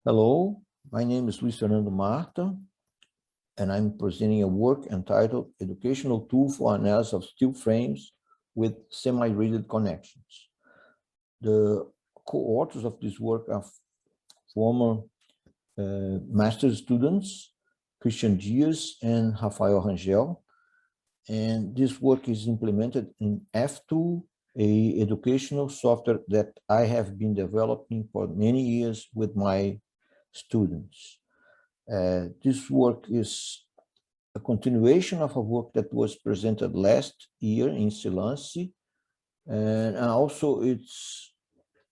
Hello, my name is Luiz Fernando Marta, and I'm presenting a work entitled Educational Tool for Analysis of Steel Frames with Semi-Rigid Connections. The co-authors of this work are former master's students, Christian Dias and Rafael Rangel, and this work is implemented in Ftool, a educational software that I have been developing for many years with my students. This work is a continuation of a work that was presented last year in CILAMCE, and also it's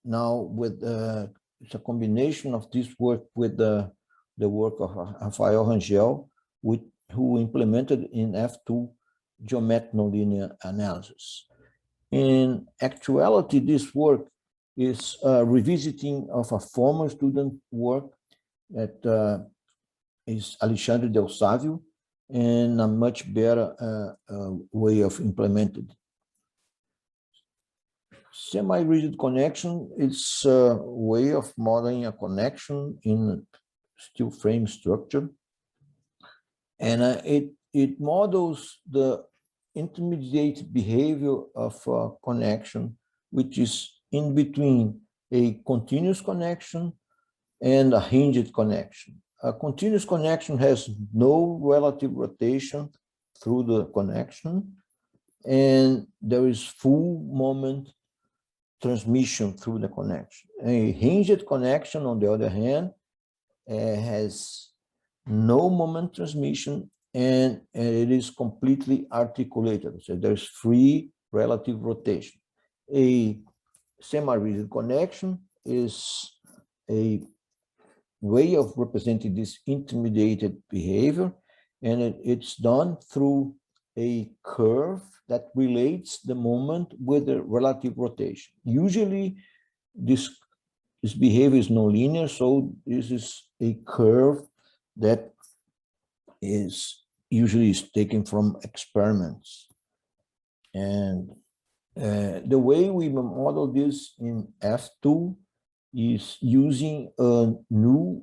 now with it's a combination of this work with the work of Rafael Rangel, who implemented in Ftool geometric nonlinear analysis. In actuality, this work is a revisiting of a former student work that is Alexandre Del Savio, and a much better way of implementing. Semi-rigid connection is a way of modeling a connection in steel frame structure, and it models the intermediate behavior of a connection, which is in between a continuous connection and a hinged connection. A continuous connection has no relative rotation through the connection, and there is full moment transmission through the connection. A hinged connection, on the other hand, has no moment transmission, and it is completely articulated. So there's free relative rotation. A semi-rigid connection is a way of representing this intermediate behavior, and it's done through a curve that relates the moment with the relative rotation. Usually, this behavior is nonlinear, so this is a curve that is usually taken from experiments. And the way we model this in Ftool is using a new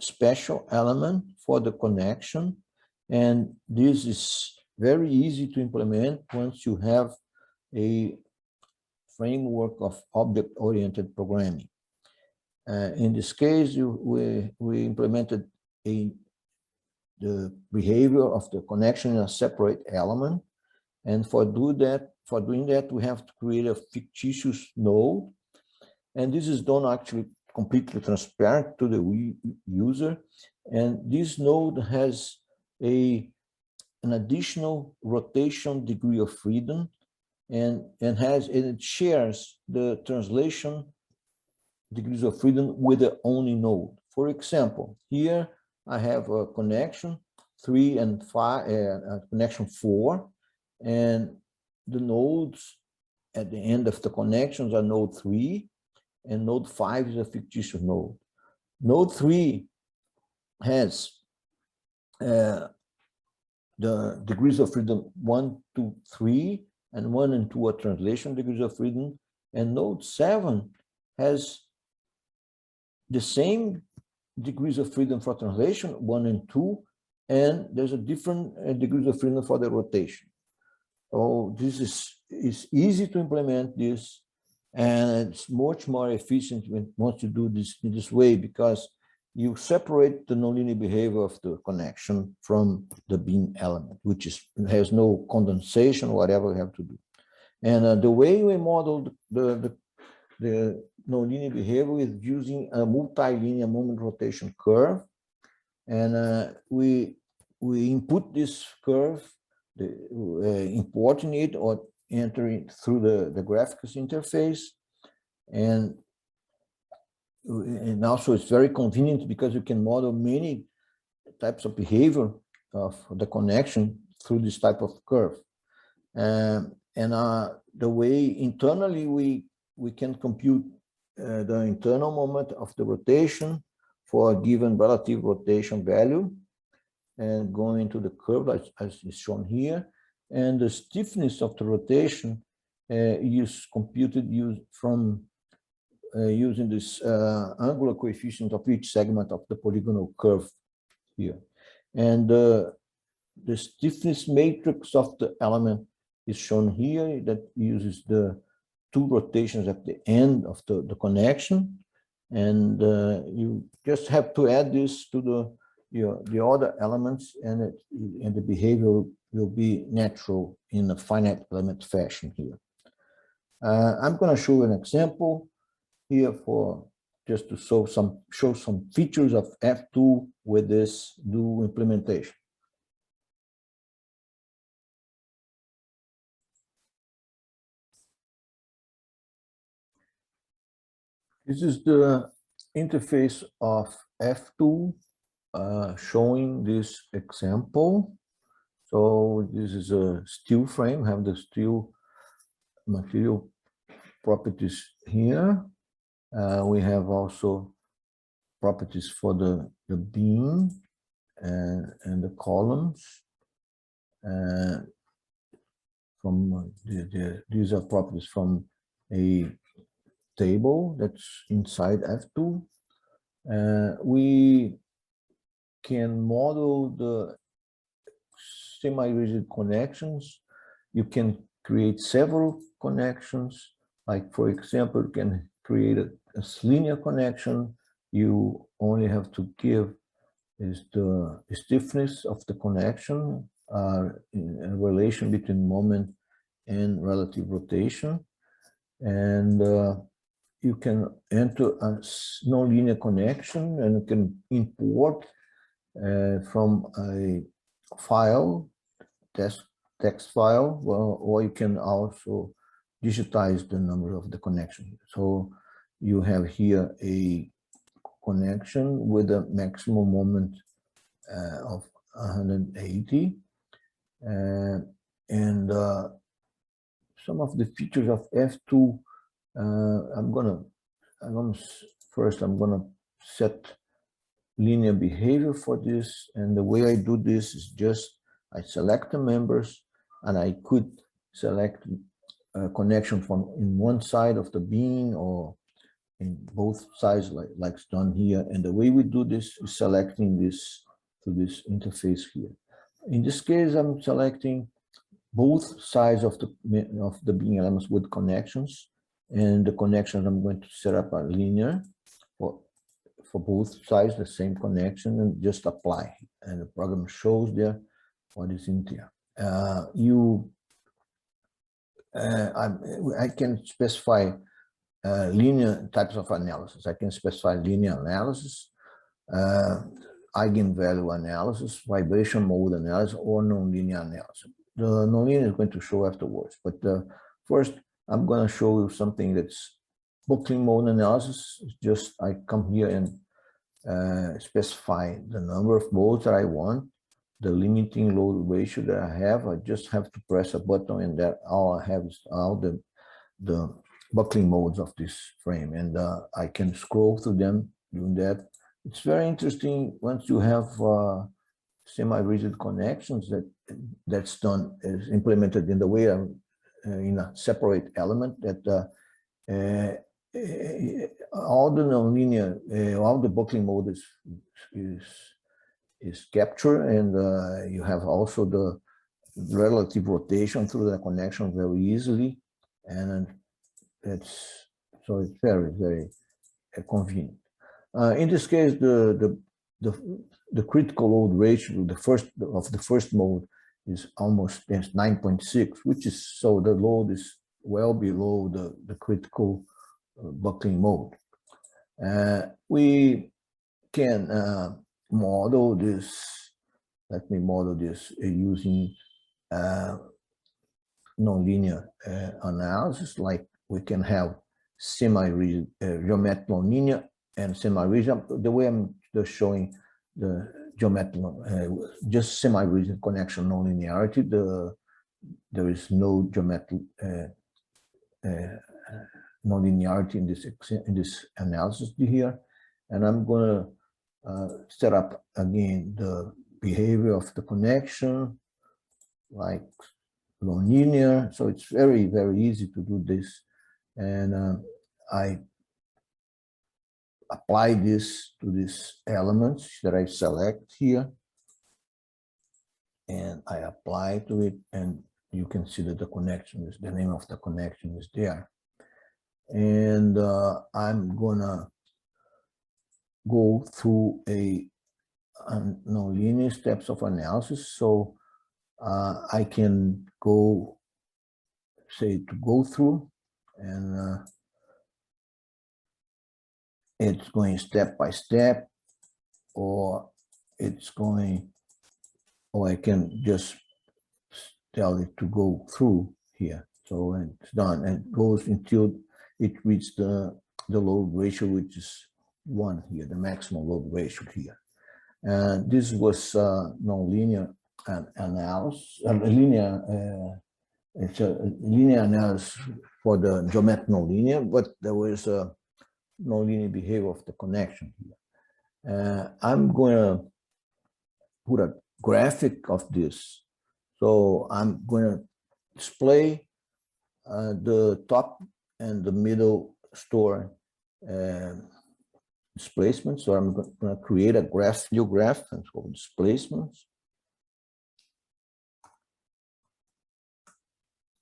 special element for the connection, and this is very easy to implement once you have a framework of object-oriented programming. In this case, we implemented the behavior of the connection in a separate element, and for doing that, we have to create a fictitious node, and this is done actually completely transparent to the user, and this node has an additional rotation degree of freedom, and it shares the translation degrees of freedom with the only node. For example, here I have a connection 3 and 5, connection 4, and the nodes at the end of the connections are node 3, and node 5 is a fictitious node. Node 3 has the degrees of freedom 1, 2, 3, and 1 and 2 are translation degrees of freedom, and node 7 has the same degrees of freedom for translation, 1 and 2, and there's a different degrees of freedom for the rotation. So this is easy to implement this, and it's much more efficient once you do this in this way, because you separate the nonlinear behavior of the connection from the beam element, which has no condensation, whatever you have to do. And the way we model the nonlinear behavior is using a multilinear moment rotation curve, and we input this curve, importing it or entering through the graphics interface, and also it's very convenient because you can model many types of behavior of the connection through this type of curve. And the way internally we can compute the internal moment of the rotation for a given relative rotation value, and going to the curve as is shown here, and the stiffness of the rotation is computed from using this angular coefficient of each segment of the polygonal curve here. And the stiffness matrix of the element is shown here, that uses the two rotations at the end of the connection. And you just have to add this to the other elements, and the behavior will be natural in a finite element fashion here. I'm going to show an example here for just to show some features of Ftool with this new implementation. This is the interface of Ftool showing this example. So this is a steel frame, have the steel material properties here. We have also properties for the beam and the columns. These are properties from a table that's inside Ftool. We can model the semi-rigid connections. You can create several connections. Like, for example, you can create a linear connection. You only have to give is the stiffness of the connection in a relation between moment and relative rotation. And you can enter a nonlinear connection, and you can import from a file, text file, or you can also digitize the number of the connection. So you have here a connection with a maximum moment of 180, and some of the features of Ftool. I'm gonna set linear behavior for this, and the way I do this is just I select the members, and I could select a connection from in one side of the beam or in both sides, like it's done here. And the way we do this is selecting this to this interface here. In this case, I'm selecting both sides of the beam elements with connections, and the connections I'm going to set up are linear for both sides, the same connection, and just apply. And the program shows there what is in there. I can specify linear types of analysis. I can specify linear analysis, eigenvalue analysis, vibration mode analysis, or nonlinear analysis. The nonlinear is going to show afterwards, but first I'm going to show you something that's buckling mode analysis. It's just I come here and specify the number of modes that I want, the limiting load ratio that I have. I just have to press a button, and that all I have is all the buckling modes of this frame, and I can scroll through them doing that. It's very interesting once you have semi-rigid connections that's done, is implemented in the way in a separate element, that all the nonlinear, all the buckling mode is captured, and you have also the relative rotation through the connection very easily, and it's very, very convenient. In this case, the critical load ratio, the first mode, is almost 9.6, which is, so the load is well below the critical buckling mode. We can model this. Let me model this using nonlinear analysis. Like, we can have semi-rigid, geometric nonlinear, and semi-rigid. The way I'm just showing the geometric, just semi-rigid connection nonlinearity. There is no geometric nonlinearity in this analysis here, and I'm going to set up again the behavior of the connection, like nonlinear. So it's very, very easy to do this, and I apply this to these elements that I select here, and I apply to it, and you can see that the connection is, the name of the connection is there. And I'm gonna go through a nonlinear steps of analysis. So I can go, say, to go through, and it's going step by step, or it's going, or I can just tell it to go through here. So it's done, and it goes until it reaches the load ratio, which is 1 here, the maximum load ratio here. And this was nonlinear analysis, it's a linear analysis for the geometric nonlinear, but there was a nonlinear behavior of the connection here. I'm going to put a graphic of this. So I'm going to display the top and the middle store displacement. So I'm going to create a graph, new graph, and it's called displacements.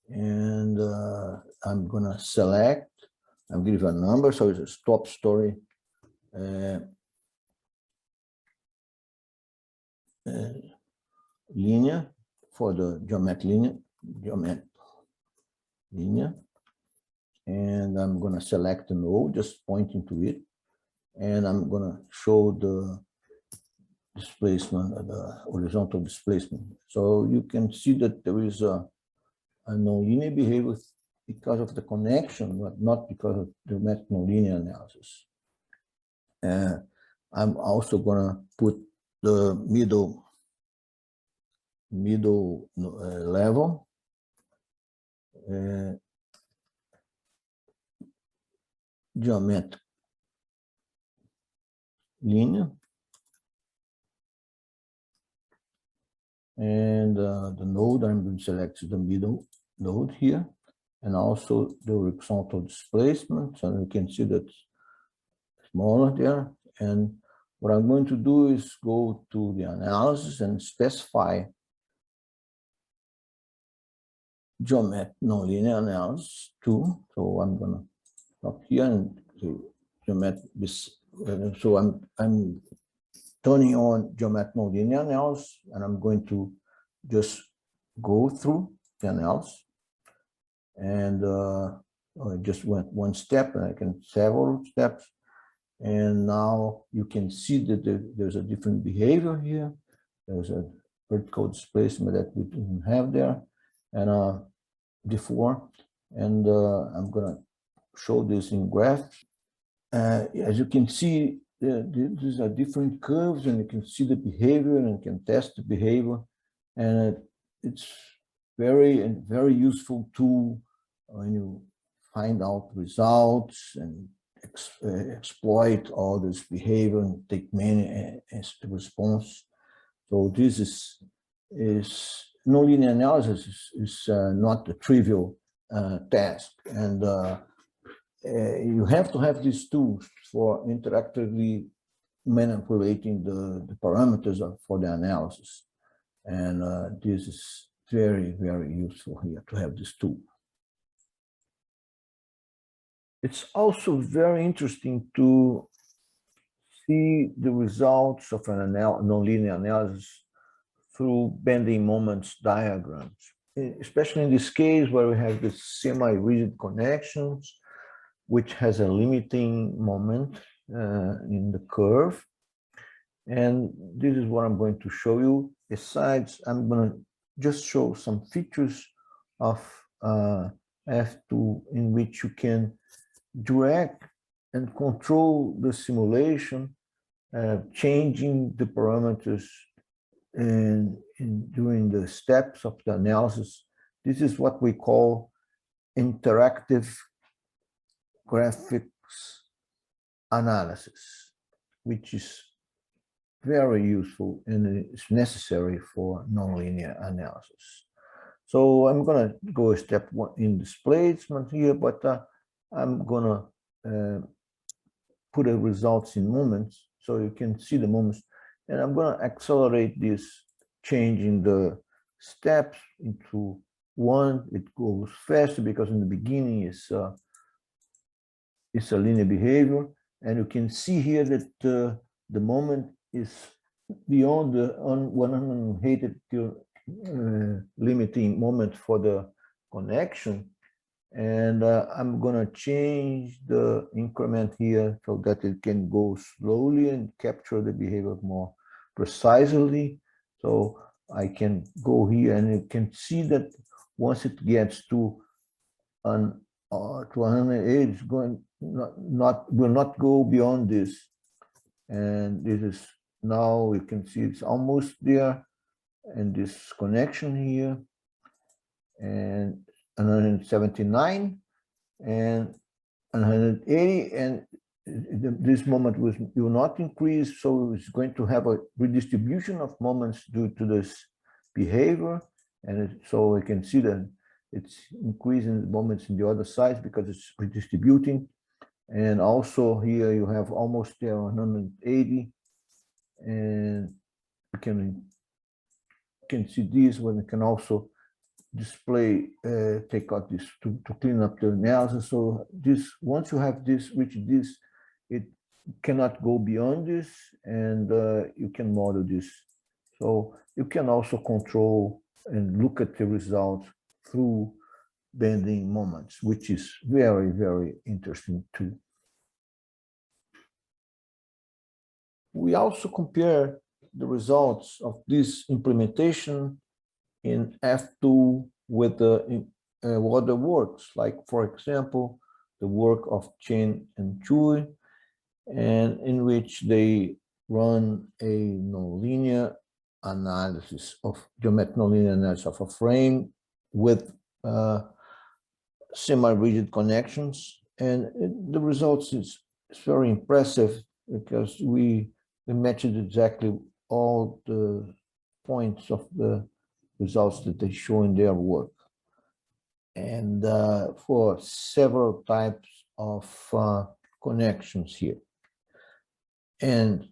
And I'm going to select, I'm going to give a number, so it's a top story linear for the geometric linear. And I'm going to select the node, just pointing to it. And I'm going to show the displacement, the horizontal displacement. So you can see that there is a nonlinear behavior because of the connection, but not because of the nonlinear analysis. I'm also going to put the middle level. Geometric linear, and the node I'm going to select the middle node here, and also the horizontal displacement. So you can see that smaller there. And what I'm going to do is go to the analysis and specify geometric nonlinear analysis too. So I'm going to stop here and do geometric. So I'm turning on geometric nonlinear analysis, and I'm going to just go through the analysis. And I just went one step, and I can several steps. And now you can see that there's a different behavior here. There's a vertical displacement that we didn't have there, and before. And I'm gonna show this in graphs. As you can see, these are different curves, and you can see the behavior, and you can test the behavior. And it's very useful tool when you find out results and exploit all this behavior and take many as the response. So this is nonlinear analysis is not a trivial task, and you have to have these tools for interactively manipulating the parameters for the analysis. And this is very useful here to have this tool. It's also very interesting to see the results of an nonlinear analysis through bending moments diagrams, especially in this case where we have the semi-rigid connections, which has a limiting moment in the curve. And this is what I'm going to show you. Besides, I'm going to just show some features of Ftool in which you can direct and control the simulation, changing the parameters during the steps of the analysis. This is what we call interactive graphics analysis, which is very useful and is necessary for nonlinear analysis. So I'm going to go a step one in displacement here, but I'm going to put the results in moments, so you can see the moments. And I'm going to accelerate this change in the steps into 1. It goes faster because in the beginning it's a linear behavior, and you can see here that the moment is beyond the 180 limiting moment for the connection. And I'm going to change the increment here so that it can go slowly and capture the behavior more precisely. So I can go here, and you can see that once it gets to 108, it's going will not go beyond this. And this is now, you can see it's almost there, and this connection here, and 179 and 180, and this moment will not increase, so it's going to have a redistribution of moments due to this behavior. And so we can see that it's increasing the moments in the other side because it's redistributing. And also here you have almost there 180, and you can see this one. You can also display, take out this to clean up the analysis. So this, once you have this, reach this, it cannot go beyond this, and you can model this. So you can also control and look at the results through bending moments, which is very, very interesting too. We also compare the results of this implementation in Ftool with the other works, like, for example, the work of Chen and Chui, and in which they run a nonlinear analysis of geometric nonlinear analysis of a frame with semi-rigid connections. And the results is very impressive because we matched exactly all the points of the results that they show in their work, and for several types of connections here. And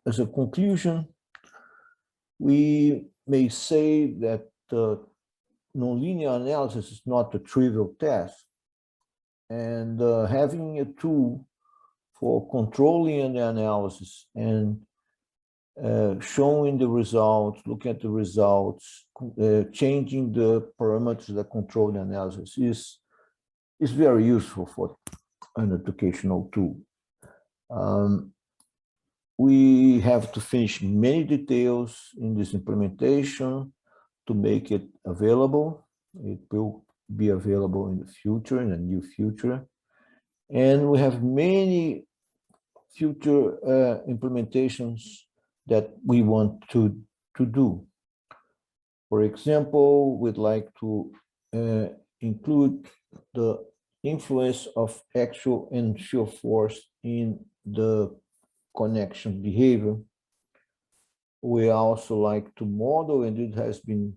as a conclusion, we may say that nonlinear analysis is not a trivial task, and having a tool for controlling the analysis and showing the results, looking at the results, changing the parameters that control the analysis is very useful for an educational tool. We have to finish many details in this implementation to make it available. It will be available in the future, in the near future. And we have many future implementations that we want to do. For example, we'd like to include the influence of axial and shear force in the connection behavior. We also like to model, and it has been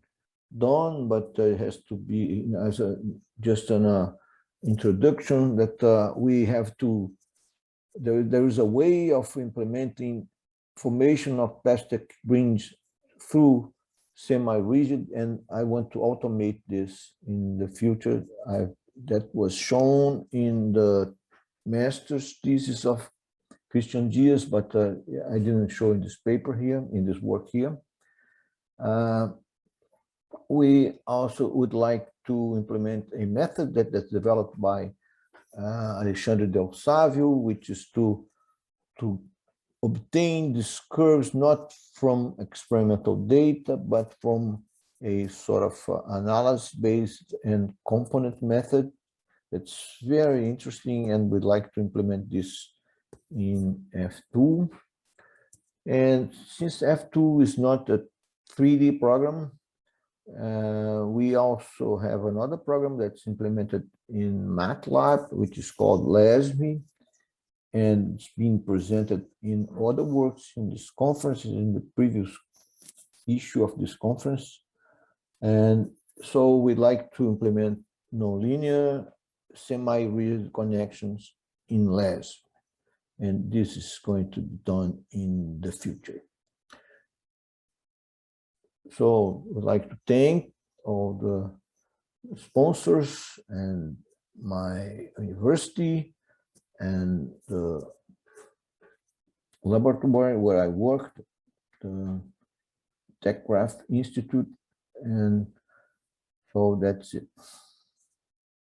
done, but it has to be as just an introduction, that we have to, there is a way of implementing formation of plastic rings through semi-rigid, and I want to automate this in the future. That was shown in the master's thesis of Christian Dias, but I didn't show in this paper here, in this work here. We also would like to implement a method that's developed by Alexandre Del Savio, which is to obtain these curves not from experimental data, but from a sort of analysis-based and component method. That's very interesting, and we'd like to implement this in Ftool. And since Ftool is not a 3D program, we also have another program that's implemented in MATLAB, which is called LASME, and it's being presented in other works in this conference, in the previous issue of this conference. And so we'd like to implement nonlinear semi-rigid connections in LASME. and this is going to be done in the future. So I'd like to thank all the sponsors and my university and the laboratory where I worked, the TechCraft Institute, and so that's it.